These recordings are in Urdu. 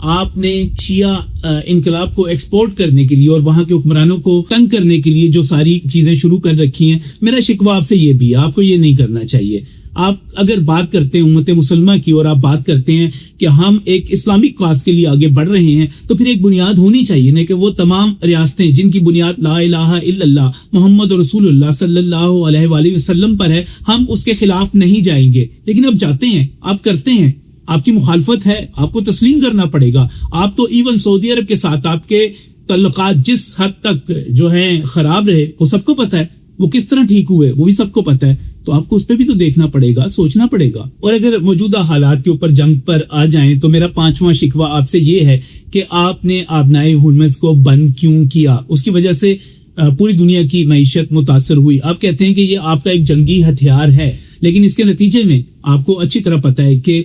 آپ نے شیعہ انقلاب کو ایکسپورٹ کرنے کے لیے اور وہاں کے حکمرانوں کو تنگ کرنے کے لیے جو ساری چیزیں شروع کر رکھی ہیں، میرا شکوہ آپ سے یہ بھی ہے، آپ کو یہ نہیں کرنا چاہیے. آپ اگر بات کرتے ہیں امت مسلمہ کی اور آپ بات کرتے ہیں کہ ہم ایک اسلامک کاز کے لیے آگے بڑھ رہے ہیں، تو پھر ایک بنیاد ہونی چاہیے نا کہ وہ تمام ریاستیں جن کی بنیاد لا الہ الا اللہ محمد رسول اللہ صلی اللہ علیہ وآلہ وسلم پر ہے، ہم اس کے خلاف نہیں جائیں گے. لیکن اب جاتے ہیں، آپ کرتے ہیں، آپ کی مخالفت ہے، آپ کو تسلیم کرنا پڑے گا. آپ تو ایون سعودی عرب کے ساتھ آپ کے تعلقات جس حد تک جو ہیں خراب رہے وہ سب کو پتہ ہے، وہ کس طرح ٹھیک ہوئے وہ بھی سب کو پتہ ہے. تو آپ کو اس پہ بھی تو دیکھنا پڑے گا، سوچنا پڑے گا. اور اگر موجودہ حالات کے اوپر جنگ پر آ جائیں تو میرا 5واں شکوہ آپ سے یہ ہے کہ آپ نے آبنائے ہرمز کو بند کیوں کیا. اس کی وجہ سے پوری دنیا کی معیشت متاثر ہوئی. آپ کہتے ہیں کہ یہ آپ کا ایک جنگی ہتھیار ہے، لیکن اس کے نتیجے میں آپ کو اچھی طرح پتہ ہے کہ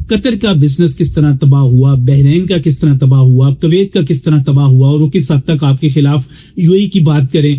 قطر کا بزنس کس طرح تباہ ہوا، بحرین کا کس طرح تباہ ہوا، کویت کا کس طرح تباہ ہوا، اور وہ کس حد تک آپ کے خلاف یو اے کی بات کریں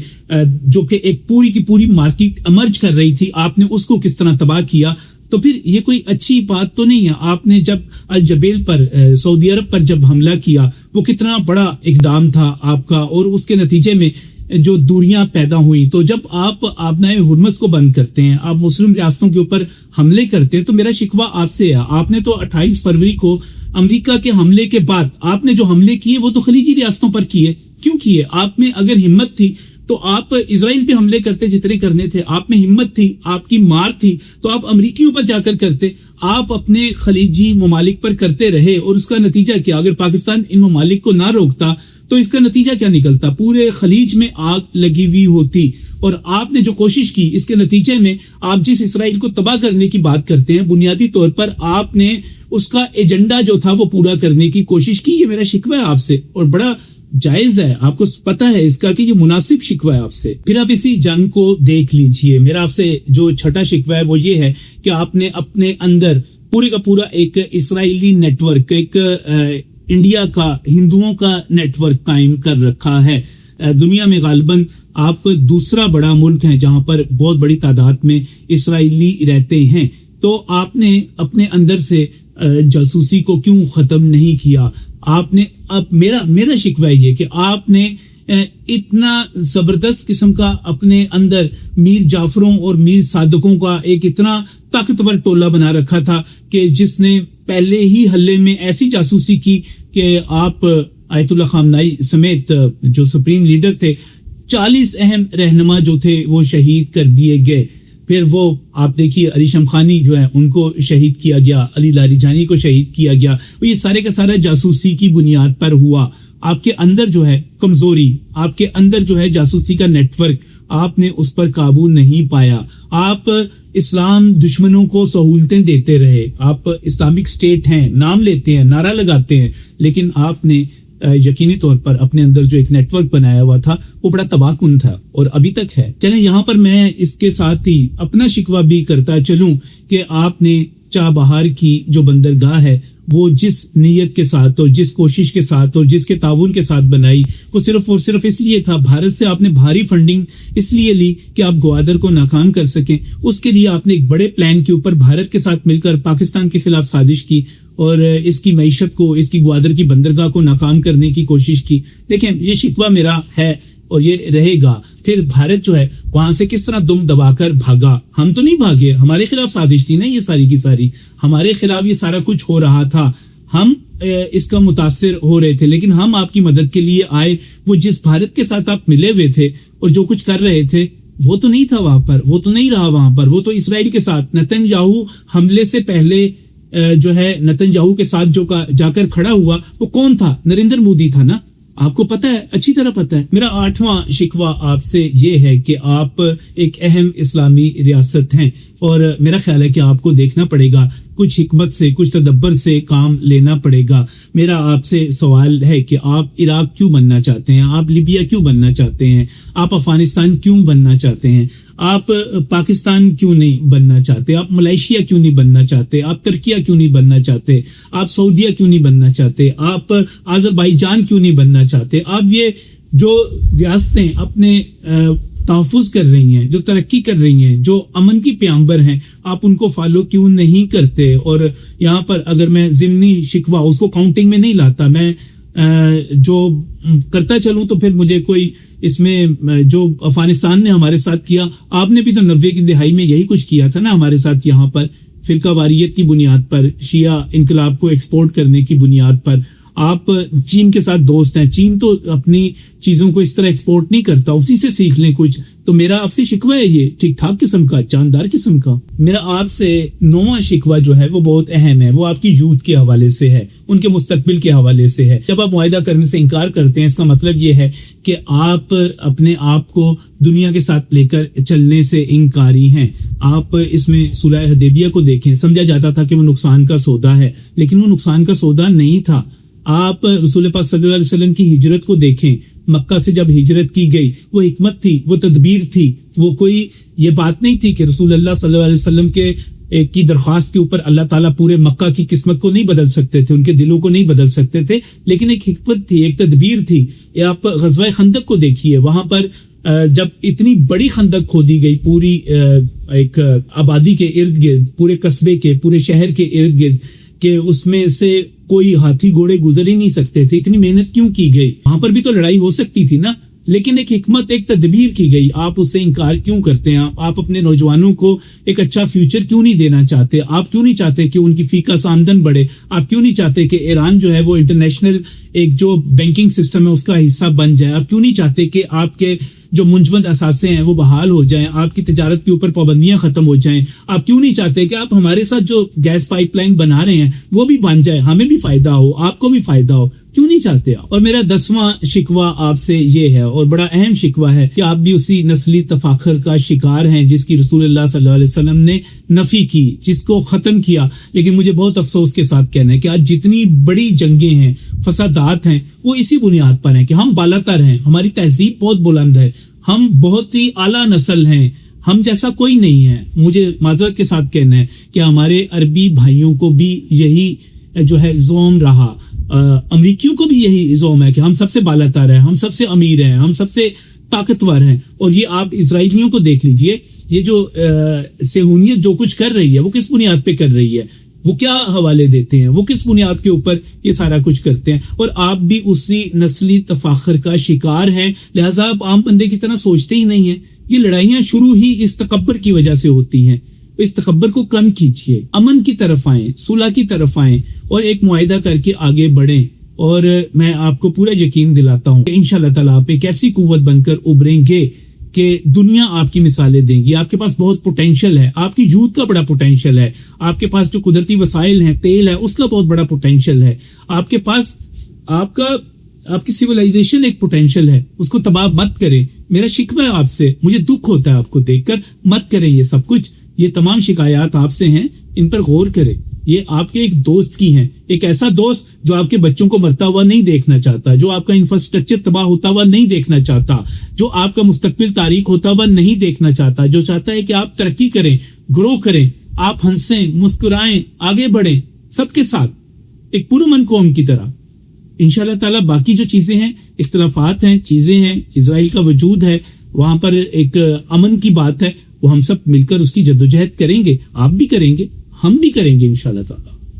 جو کہ ایک پوری کی پوری مارکیٹ امرج کر رہی تھی، آپ نے اس کو کس طرح تباہ کیا. تو پھر یہ کوئی اچھی بات تو نہیں ہے. آپ نے جب الجبیل پر سعودی عرب پر جب حملہ کیا، وہ کتنا بڑا اقدام تھا آپ کا، اور اس کے نتیجے میں جو دوریاں پیدا ہوئی. تو جب آپ آبنائے ہرمز کو بند کرتے ہیں، آپ مسلم ریاستوں کے اوپر حملے کرتے ہیں، تو میرا شکوہ آپ سے ہے. آپ نے تو 28 فروری کو امریکہ کے حملے کے بعد آپ نے جو حملے کیے وہ تو خلیجی ریاستوں پر کیے. کیوں کیے؟ آپ میں اگر ہمت تھی تو آپ اسرائیل پہ حملے کرتے جتنے کرنے تھے. آپ میں ہمت تھی، آپ کی مار تھی، تو آپ امریکیوں پر جا کر کرتے. آپ اپنے خلیجی ممالک پر کرتے رہے، اور اس کا نتیجہ کیا؟ اگر پاکستان ان ممالک کو نہ روکتا تو اس کا نتیجہ کیا نکلتا؟ پورے خلیج میں آگ لگی ہوئی ہوتی. اور آپ نے جو کوشش کی، اس کے نتیجے میں آپ جس اسرائیل کو تباہ کرنے کی بات کرتے ہیں، بنیادی طور پر آپ نے اس کا ایجنڈا جو تھا وہ پورا کرنے کی کوشش کی. یہ میرا شکوہ ہے آپ سے، اور بڑا جائز ہے، آپ کو پتا ہے اس کا کہ یہ مناسب شکوہ ہے آپ سے. پھر آپ اسی جنگ کو دیکھ لیجئے. میرا آپ سے جو چھٹا شکوہ ہے وہ یہ ہے کہ آپ نے اپنے اندر پورے کا پورا ایک اسرائیلی نیٹ ورک، ایک انڈیا کا ہندوؤں کا نیٹ ورک قائم کر رکھا ہے. دنیا میں غالباً آپ دوسرا بڑا ملک ہیں جہاں پر بہت بڑی تعداد میں اسرائیلی رہتے ہیں. تو آپ نے اپنے اندر سے جاسوسی کو کیوں ختم نہیں کیا؟ آپ نے اب میرا شکوہ یہ کہ آپ نے اتنا زبردست قسم کا اپنے اندر میر جعفروں اور میر صادقوں کا ایک اتنا طاقتور ٹولہ بنا رکھا تھا کہ جس نے پہلے ہی حلے میں ایسی جاسوسی کی کہ آپ آیت اللہ خامنائی سمیت جو سپریم لیڈر تھے 40 اہم رہنما جو تھے وہ شہید کر دیے گئے. پھر وہ آپ دیکھیے علی شمخانی جو ہے ان کو شہید کیا گیا، علی لاریجانی کو شہید کیا گیا. یہ سارے کا سارا جاسوسی کی بنیاد پر ہوا. آپ کے اندر جو ہے کمزوری، آپ کے اندر جو ہے جاسوسی کا نیٹ ورک، آپ نے اس پر قابو نہیں پایا. آپ اسلام دشمنوں کو سہولتیں دیتے رہے. آپ اسلامک اسٹیٹ ہیں، نام لیتے ہیں، نعرہ لگاتے ہیں، لیکن آپ نے یقینی طور پر اپنے اندر جو ایک نیٹ ورک بنایا ہوا تھا وہ بڑا تباہ کن تھا، اور ابھی تک ہے. چلیں یہاں پر میں اس کے ساتھ ہی اپنا شکوہ بھی کرتا چلوں کہ آپ نے چاہ بہار کی جو بندرگاہ ہے وہ جس نیت کے ساتھ اور جس کوشش کے ساتھ اور جس کے تعاون کے ساتھ بنائی، وہ صرف اور صرف اس لیے تھا، بھارت سے آپ نے بھاری فنڈنگ اس لیے لی کہ آپ گوادر کو ناکام کر سکیں. اس کے لیے آپ نے ایک بڑے پلان کے اوپر بھارت کے ساتھ مل کر پاکستان کے خلاف سازش کی اور اس کی معیشت کو، اس کی گوادر کی بندرگاہ کو ناکام کرنے کی کوشش کی. دیکھیں یہ شکوہ میرا ہے اور یہ رہے گا. پھر بھارت جو ہے وہاں سے کس طرح دم دبا کر بھاگا. ہم تو نہیں بھاگے، ہمارے خلاف سازش تھی نا یہ ساری کی ساری، ہمارے خلاف یہ سارا کچھ ہو رہا تھا، ہم اس کا متاثر ہو رہے تھے، لیکن ہم آپ کی مدد کے لیے آئے. وہ جس بھارت کے ساتھ آپ ملے ہوئے تھے اور جو کچھ کر رہے تھے وہ تو نہیں تھا وہاں پر، وہ تو نہیں رہا وہاں پر. وہ تو اسرائیل کے ساتھ نتن یاہو حملے سے پہلے جو ہے نتن یاہو کے ساتھ جو جا کر کھڑا ہوا وہ کون تھا؟ نریندر مودی تھا نا. آپ کو پتا ہے، اچھی طرح پتا ہے. میرا 8واں شکوہ آپ سے یہ ہے کہ آپ ایک اہم اسلامی ریاست ہیں، اور میرا خیال ہے کہ آپ کو دیکھنا پڑے گا، کچھ حکمت سے، کچھ تدبر سے کام لینا پڑے گا. میرا آپ سے سوال ہے کہ آپ عراق کیوں بننا چاہتے ہیں؟ آپ لیبیا کیوں بننا چاہتے ہیں؟ آپ افغانستان کیوں بننا چاہتے ہیں؟ آپ پاکستان کیوں نہیں بننا چاہتے؟ آپ ملائیشیا کیوں نہیں بننا چاہتے؟ آپ ترکیہ کیوں نہیں بننا چاہتے؟ آپ سعودیہ کیوں نہیں بننا چاہتے؟ آپ آذربائیجان کیوں نہیں بننا چاہتے؟ آپ یہ جو ریاستیں اپنے تحفظ کر رہی ہیں, جو ترقی کر رہی ہیں, جو امن کی پیامبر ہیں, آپ ان کو فالو کیوں نہیں کرتے؟ اور یہاں پر اگر میں ضمنی شکوہ اس کو کاؤنٹنگ میں نہیں لاتا, میں جو کرتا چلوں تو پھر مجھے کوئی اس میں جو افغانستان نے ہمارے ساتھ کیا, آپ نے بھی تو 90 کی دہائی میں یہی کچھ کیا تھا نا ہمارے ساتھ, یہاں پر فرقہ واریت کی بنیاد پر, شیعہ انقلاب کو ایکسپورٹ کرنے کی بنیاد پر. آپ چین کے ساتھ دوست ہیں, چین تو اپنی چیزوں کو اس طرح ایکسپورٹ نہیں کرتا, اسی سے سیکھ لیں کچھ. تو میرا آپ سے شکوہ ہے یہ ٹھیک ٹھاک قسم کا, جاندار قسم کا. میرا آپ سے 9واں شکوہ جو ہے وہ بہت اہم ہے, وہ آپ کی یوتھ کے حوالے سے ہے, ان کے مستقبل کے حوالے سے ہے. جب آپ معاہدہ کرنے سے انکار کرتے ہیں, اس کا مطلب یہ ہے کہ آپ اپنے آپ کو دنیا کے ساتھ لے کر چلنے سے انکاری ہیں. آپ اس میں صلح حدیبیہ کو دیکھیں, سمجھا جاتا تھا کہ وہ نقصان کا سودا ہے, لیکن وہ نقصان کا سودا نہیں تھا. آپ رسول پاک صلی اللہ علیہ وسلم کی ہجرت کو دیکھیں, مکہ سے جب ہجرت کی گئی وہ حکمت تھی, وہ تدبیر تھی, وہ کوئی یہ بات نہیں تھی کہ رسول اللہ صلی اللہ علیہ وسلم کی درخواست کے اوپر اللہ تعالیٰ پورے مکہ کی قسمت کو نہیں بدل سکتے تھے, ان کے دلوں کو نہیں بدل سکتے تھے, لیکن ایک حکمت تھی, ایک تدبیر تھی. آپ غزوہ خندق کو دیکھیے, وہاں پر جب اتنی بڑی خندق کھودی گئی پوری ایک آبادی کے ارد گرد, پورے قصبے کے, پورے شہر کے ارد گرد, کہ اس میں سے کوئی ہاتھی گھوڑے گزر ہی نہیں سکتے تھے, اتنی محنت کیوں کی گئی؟ وہاں پر بھی تو لڑائی ہو سکتی تھی نا, لیکن ایک حکمت, ایک تدبیر کی گئی. آپ اس سے انکار کیوں کرتے ہیں؟ آپ اپنے نوجوانوں کو ایک اچھا فیوچر کیوں نہیں دینا چاہتے؟ آپ کیوں نہیں چاہتے کہ ان کی فی کا آمدن بڑھے؟ آپ کیوں نہیں چاہتے کہ ایران جو ہے وہ انٹرنیشنل ایک جو بینکنگ سسٹم ہے اس کا حصہ بن جائے؟ آپ کیوں نہیں چاہتے کہ آپ کے جو منجمد اثاثے ہیں وہ بحال ہو جائیں, آپ کی تجارت کے اوپر پابندیاں ختم ہو جائیں؟ آپ کیوں نہیں چاہتے کہ آپ ہمارے ساتھ جو گیس پائپ لائن بنا رہے ہیں وہ بھی بن جائے, ہمیں بھی فائدہ ہو, آپ کو بھی فائدہ ہو؟ کیوں نہیں چاہتے؟ اور میرا 10واں شکوہ آپ سے یہ ہے, اور بڑا اہم شکوہ ہے, کہ آپ بھی اسی نسلی تفاخر کا شکار ہیں جس کی رسول اللہ صلی اللہ علیہ وسلم نے نفی کی, جس کو ختم کیا. لیکن مجھے بہت افسوس کے ساتھ کہنا ہے کہ آج جتنی بڑی جنگیں ہیں, فسادات ہیں, وہ اسی بنیاد پر ہیں کہ ہم بالاتر ہیں, ہماری تہذیب بہت بلند ہے, ہم بہت ہی اعلیٰ نسل ہیں, ہم جیسا کوئی نہیں ہے. مجھے معذرت کے ساتھ کہنا ہے کہ ہمارے عربی بھائیوں کو بھی یہی جو ہے زوم رہا, امریکیوں کو بھی یہی زوم ہے کہ ہم سب سے بالاتر ہیں, ہم سب سے امیر ہیں, ہم سب سے طاقتور ہیں. اور یہ آپ اسرائیلیوں کو دیکھ لیجئے, یہ جو صہیونیت جو کچھ کر رہی ہے وہ کس بنیاد پہ کر رہی ہے, وہ کیا حوالے دیتے ہیں, وہ کس بنیاد کے اوپر یہ سارا کچھ کرتے ہیں. اور آپ بھی اسی نسلی تفاخر کا شکار ہیں, لہٰذا آپ عام بندے کی طرح سوچتے ہی نہیں ہیں. یہ لڑائیاں شروع ہی اس تکبر کی وجہ سے ہوتی ہیں. اس تکبر کو کم کیجیے, امن کی طرف آئیں, صلح کی طرف آئیں, اور ایک معاہدہ کر کے آگے بڑھیں. اور میں آپ کو پورا یقین دلاتا ہوں کہ انشاءاللہ تعالیٰ آپ ایک ایسی قوت بن کر ابھریں گے کہ دنیا آپ کی مثالیں دیں گی. آپ کے پاس بہت پوٹینشیل ہے, آپ کی یوتھ کا بڑا پوٹینشیل ہے, آپ کے پاس جو قدرتی وسائل ہیں, تیل ہے, اس کا بہت بڑا پوٹینشیل ہے, آپ کے پاس آپ کی سیولائزیشن ایک پوٹینشیل ہے, اس کو تباہ مت کریں. میرا شکوہ ہے آپ سے, مجھے دکھ ہوتا ہے آپ کو دیکھ کر, مت کریں یہ سب کچھ. یہ تمام شکایات آپ سے ہیں, ان پر غور کریں. یہ آپ کے ایک دوست کی ہیں, ایک ایسا دوست جو آپ کے بچوں کو مرتا ہوا نہیں دیکھنا چاہتا, جو آپ کا انفراسٹرکچر تباہ ہوتا ہوا نہیں دیکھنا چاہتا, جو آپ کا مستقبل تاریک ہوتا ہوا نہیں دیکھنا چاہتا, جو چاہتا ہے کہ آپ ترقی کریں, گرو کریں, آپ ہنسیں, مسکرائیں, آگے بڑھیں سب کے ساتھ ایک پرامن قوم کی طرح. انشاءاللہ تعالیٰ باقی جو چیزیں ہیں, اختلافات ہیں, چیزیں ہیں, اسرائیل کا وجود ہے, وہاں پر ایک امن کی بات ہے, وہ ہم سب مل کر اس کی جدوجہد کریں گے. آپ بھی کریں گے, ہم بھی کریں گے انشاءاللہ تعالیٰ.